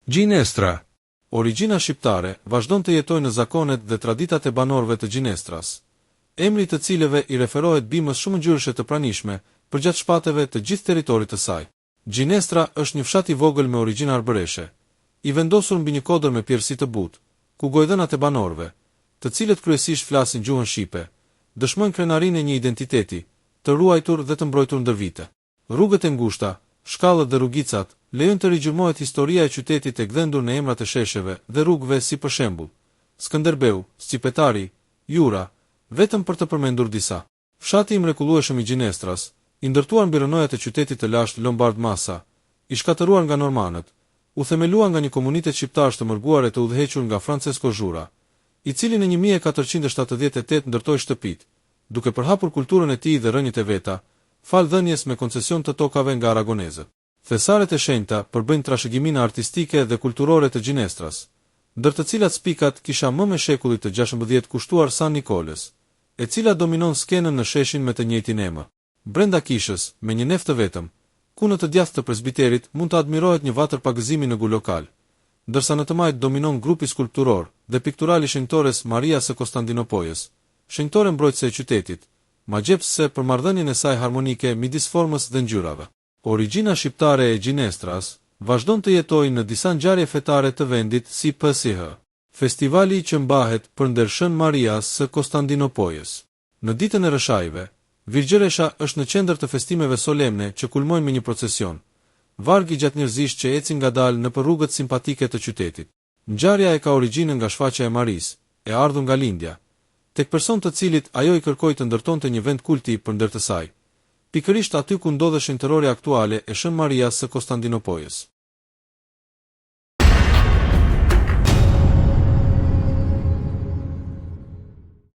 Gjinestra. Origjina shqiptare vazhdon të jetojë në zakonet dhe traditat e banorëve të Gjinestras, emri të cilëve i referohet bimës shumë ngjyrëshe të pranishme përgjatë shpateve të gjithë territorit të saj. Gjinestra është një fshat i vogël me origjinë arbëreshe, i vendosur mbi një kodër me pjerësi të butë, ku gojdhënat e banorëve, të cilët kryesisht flasin gjuhën shqipe, dëshmojnë krenarinë e një identiteti të ruajtur dhe të mbrojtur ndër vite. Rrugët e ngushta, shkallët dhe rrugicat lejojnë të rigjurmohet historia e qytetit e gdhendur në emrat e shesheve dhe rrugëve si për shembull Skënderbeu, Scipetari, Jura, vetëm për të përmendur disa. Fshati i mrekullueshëm i Gjinestras, i ndërtuar mbi rrënojat e qytetit të lashtë Lombard Massa, i shkatëruar nga normanët, u themelua nga një komunitet shqiptarësh të mërguar e të udhëhequr nga Francesco Jura, i cili në 1478 ndërtoi shtëpitë, duke përhapur kulturën e tij dhe rrënjët e veta, fal dhënies me koncesion të tokave nga aragonezët. Thesaret e shenjta përbëjnë trashëgiminë artistike dhe kulturore të Gjinestras, ndër të cilat spikat kisha më me shekullit të 16 kushtuar San Nikoles, e cila dominon skenën në sheshin me të njëjtin emër. Brenda kishës, me një nef të vetëm, ku në të djathtë të presbiterit mund të admirohet një vatër pagëzimi në gu lokal, ndërsa në të majt dominon grupi skulpturor dhe piktural i shenjtores Maria së Konstantinopojës, shenjtore mbrojtëse e qytetit, magjepse për marrëdhënien e saj harmonike midis formës dhe ngjyrave. Origjina shqiptare e Gjinestras vazhdon të jetojë në disa ngjarje fetare të vendit si PSH, festivali që mbahet për ndershën Marias së Konstantinopojës. Në ditën e Rëshajve, Virgjëresha është në qendër të festimeve solemne që kulmojnë me një procesion, varg i gjatë njerëzish që ecin ngadalë nëpër rrugët simpatike të qytetit. Ngjarja e ka origjinën nga shfaqja e Maris, e ardhur nga lindja, tek person të cilit ajo i kërkoi të ndërtonte një vend kulti përndër të saj, pikërisht aty ku ndodhet shenjtërorja aktuale e Shën Marias së Konstantinopojës.